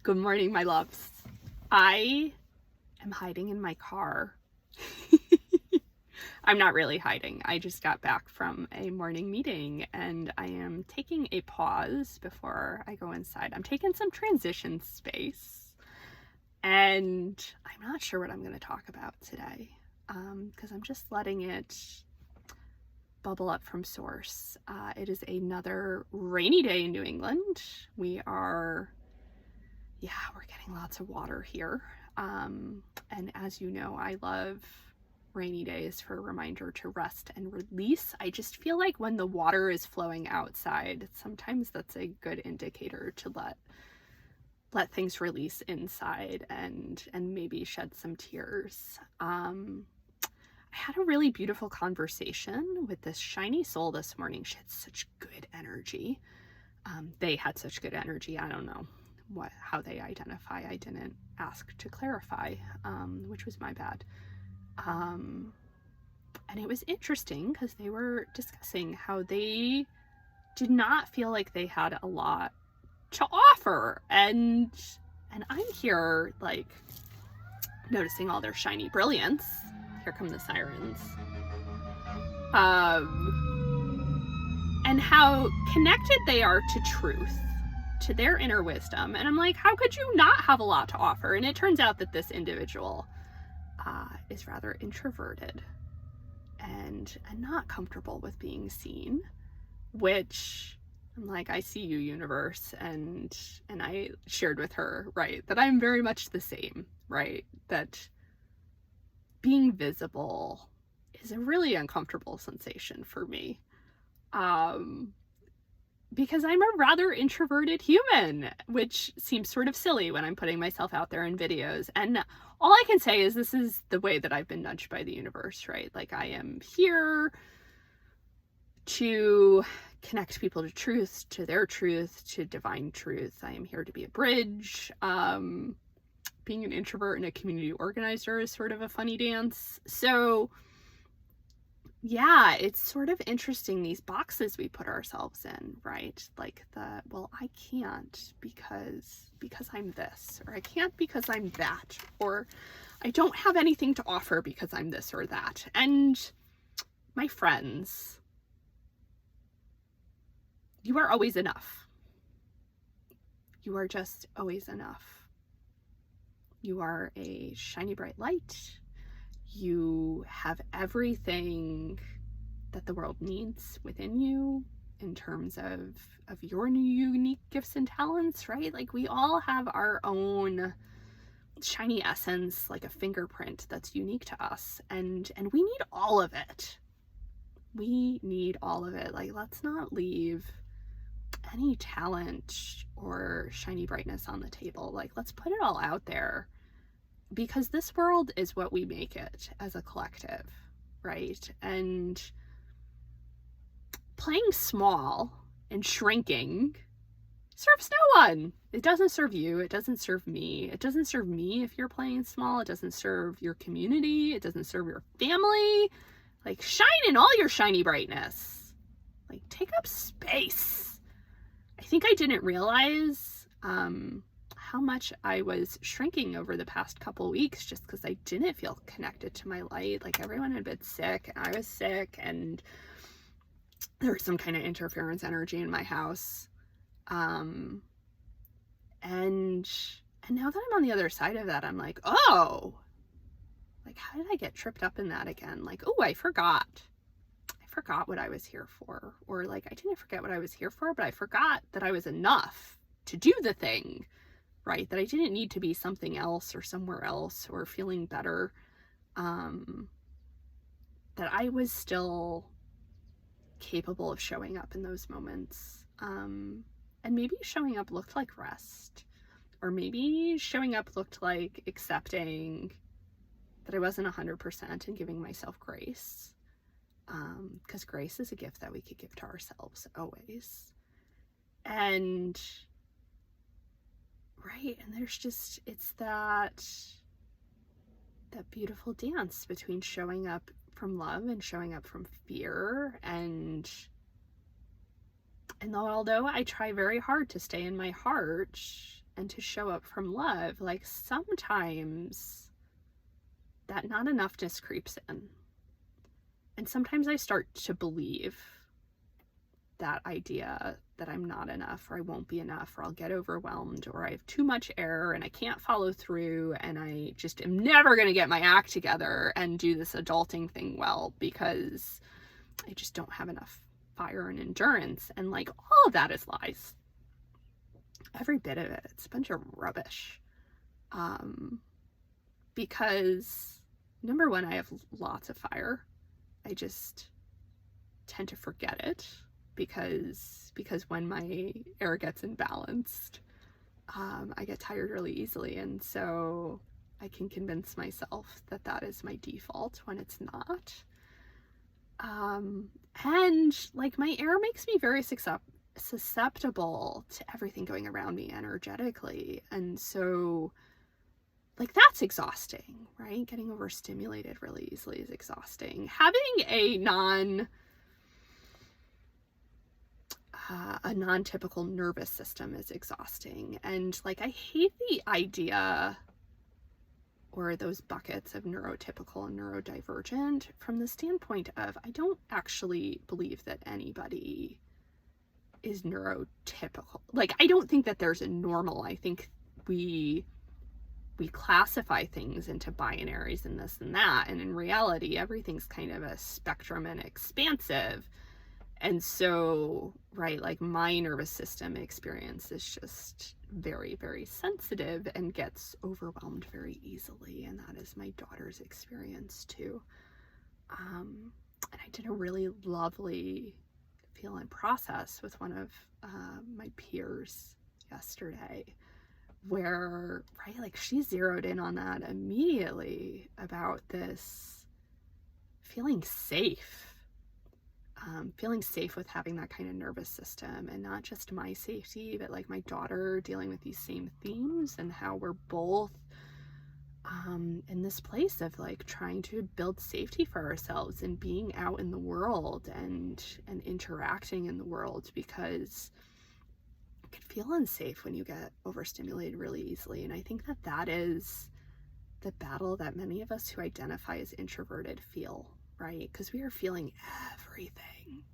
Good morning, my loves. I am hiding in my car. I'm not really hiding. I just got back from a morning meeting and I am taking a pause before I go inside. I'm taking some transition space and I'm not sure what I'm going to talk about today because I'm just letting it bubble up from source. It is another rainy day in New England. We're getting lots of water here. And as you know, I love rainy days for a reminder to rest and release. I just feel like when the water is flowing outside, sometimes that's a good indicator to let things release inside and maybe shed some tears. I had a really beautiful conversation with this shiny soul this morning. She had such good energy. They had such good energy. I don't know how they identify. I didn't ask to clarify, which was my bad. And it was interesting because they were discussing how they did not feel like they had a lot to offer, and I'm here like noticing all their shiny brilliance. Here come the sirens. And how connected they are to truth, to their inner wisdom. And I'm like, how could you not have a lot to offer? And it turns out that this individual is rather introverted and not comfortable with being seen, which I'm like, I see you, universe. And I shared with her, right, that I'm very much the same, right? That being visible is a really uncomfortable sensation for me. Because I'm a rather introverted human, which seems sort of silly when I'm putting myself out there in videos. And all I can say is this is the way that I've been nudged by the universe, right? Like, I am here to connect people to truth, to their truth, to divine truth. I am here to be a bridge. Being an introvert and a community organizer is sort of a funny dance. So yeah, it's sort of interesting, these boxes we put ourselves in, right? Like well, I can't because I'm this, or I can't because I'm that, or I don't have anything to offer because I'm this or that. And my friends, you are always enough. You are just always enough. You are a shiny bright light. You have everything that the world needs within you in terms of your unique gifts and talents, right? Like, we all have our own shiny essence, like a fingerprint that's unique to us, and we need all of it. We need all of it. Like, let's not leave any talent or shiny brightness on the table. Like, let's put it all out there, because this world is what we make it as a collective, right? And playing small and shrinking serves no one. It doesn't serve you. It doesn't serve me. It doesn't serve me if you're playing small. It doesn't serve your community. It doesn't serve your family. Like, shine in all your shiny brightness. Like, take up space. I think I didn't realize how much I was shrinking over the past couple weeks just because I didn't feel connected to my light. Like, everyone had been sick and I was sick, and there was some kind of interference energy in my house. And now that I'm on the other side of that, I'm like, oh, like, how did I get tripped up in that again? Like, oh, I forgot what I was here for. Or like, I didn't forget what I was here for, but I forgot that I was enough to do the thing, right? That I didn't need to be something else or somewhere else or feeling better. That I was still capable of showing up in those moments. And maybe showing up looked like rest, or maybe showing up looked like accepting that I wasn't 100% and giving myself grace. Because grace is a gift that we could give to ourselves always. And right, and there's just, it's that beautiful dance between showing up from love and showing up from fear. And although I try very hard to stay in my heart and to show up from love, like sometimes that not enoughness creeps in. And sometimes I start to believe that idea that I'm not enough, or I won't be enough, or I'll get overwhelmed, or I have too much error and I can't follow through, and I just am never going to get my act together and do this adulting thing well because I just don't have enough fire and endurance. And like, all of that is lies. Every bit of it. It's a bunch of rubbish. Because number one, I have lots of fire. I just tend to forget it because when my air gets imbalanced, I get tired really easily. And so I can convince myself that that is my default when it's not. And like, my air makes me very susceptible to everything going around me energetically. And so like, that's exhausting, right? Getting overstimulated really easily is exhausting. Having a non-typical nervous system is exhausting. And like, I hate the idea or those buckets of neurotypical and neurodivergent from the standpoint of, I don't actually believe that anybody is neurotypical. Like, I don't think that there's a normal. I think we classify things into binaries and this and that, and in reality everything's kind of a spectrum and expansive. And so, right, like, my nervous system experience is just very, very sensitive and gets overwhelmed very easily, and that is my daughter's experience too. And I did a really lovely feel and process with one of my peers yesterday, where, right, like, she zeroed in on that immediately about this feeling safe with having that kind of nervous system, and not just my safety, but like my daughter dealing with these same themes, and how we're both in this place of like trying to build safety for ourselves and being out in the world and interacting in the world, because it can feel unsafe when you get overstimulated really easily. And I think that that is the battle that many of us who identify as introverted feel, right? Because we are feeling everything.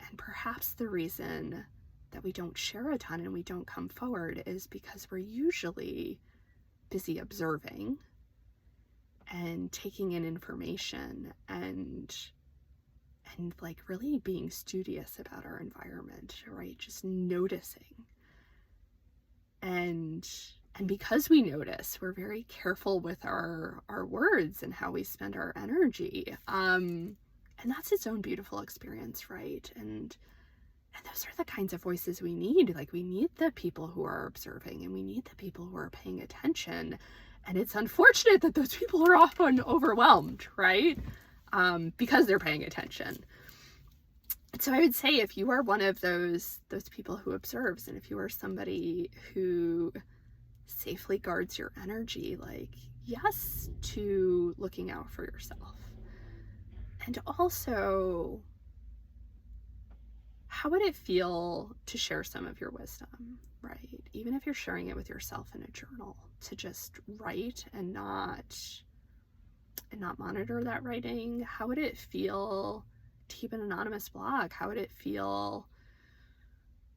And perhaps the reason that we don't share a ton and we don't come forward is because we're usually busy observing and taking in information and like really being studious about our environment, right? Just noticing. And because we notice, we're very careful with our words and how we spend our energy. And that's its own beautiful experience, right? And those are the kinds of voices we need. Like, we need the people who are observing, and we need the people who are paying attention. And it's unfortunate that those people are often overwhelmed, right? Because they're paying attention. So I would say, if you are one of those people who observes, and if you are somebody who safely guards your energy, like, yes to looking out for yourself. And also, how would it feel to share some of your wisdom, right? Even if you're sharing it with yourself in a journal, to just write and not monitor that writing. How would it feel to keep an anonymous blog? How would it feel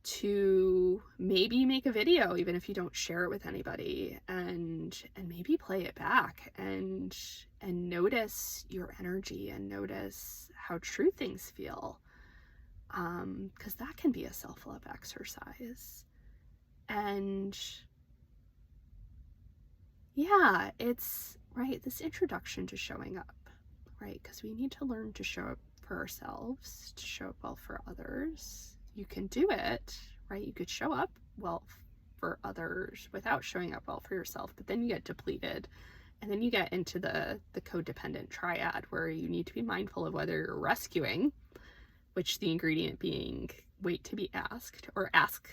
to maybe make a video, even if you don't share it with anybody, and maybe play it back and notice your energy and notice how true things feel, because that can be a self-love exercise. And yeah, it's right, this introduction to showing up, right? Because we need to learn to show up for ourselves, to show up well for others. You can do it, right? You could show up well for others without showing up well for yourself, but then you get depleted, and then you get into the codependent triad, where you need to be mindful of whether you're rescuing, which the ingredient being wait to be asked, or ask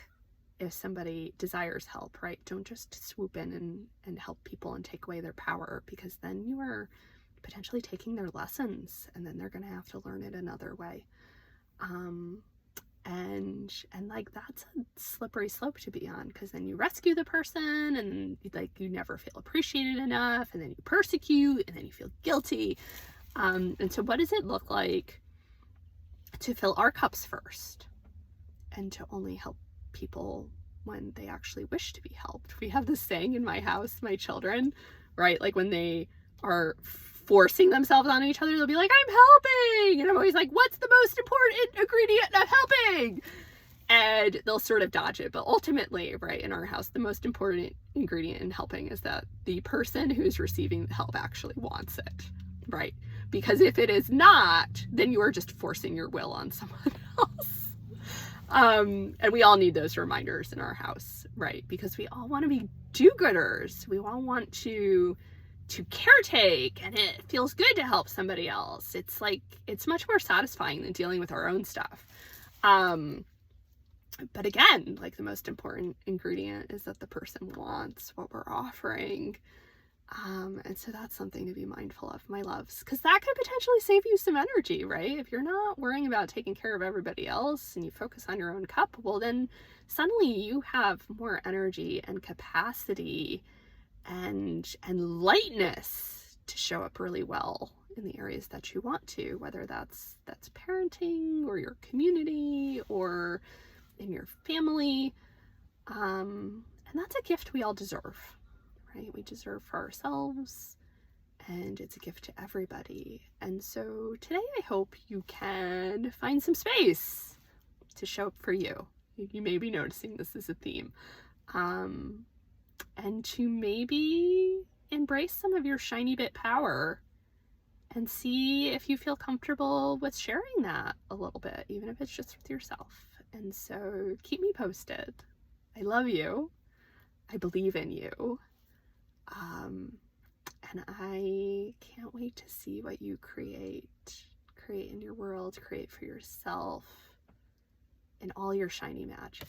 if somebody desires help, right? Don't just swoop in and help people and take away their power, because then you are potentially taking their lessons, and then they're going to have to learn it another way. And like, that's a slippery slope to be on, because then you rescue the person and like you never feel appreciated enough, and then you persecute, and then you feel guilty. And so what does it look like to fill our cups first and to only help people when they actually wish to be helped? We have this saying in my house, my children, right? Like when they are forcing themselves on each other, they'll be like, I'm helping. And I'm always like, what's the most important ingredient of helping? And they'll sort of dodge it. But ultimately, right, in our house, the most important ingredient in helping is that the person who's receiving the help actually wants it, right? Because if it is not, then you are just forcing your will on someone else. And we all need those reminders in our house, right? Because we all want to be do-gooders. We all want to caretake, and it feels good to help somebody else. It's like, it's much more satisfying than dealing with our own stuff. But again, like, the most important ingredient is that the person wants what we're offering. And so that's something to be mindful of, my loves, because that could potentially save you some energy, right? If you're not worrying about taking care of everybody else and you focus on your own cup, well, then suddenly you have more energy and capacity and lightness to show up really well in the areas that you want to, whether that's parenting or your community or in your family. And that's a gift we all deserve, right? We deserve for ourselves, and it's a gift to everybody. And so today I hope you can find some space to show up for you. You may be noticing this is a theme. And to maybe embrace some of your shiny bit power and see if you feel comfortable with sharing that a little bit, even if it's just with yourself. And so keep me posted. I love you. I believe in you. And I can't wait to see what you create in your world, create for yourself in all your shiny magic.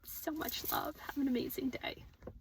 So much love. Have an amazing day.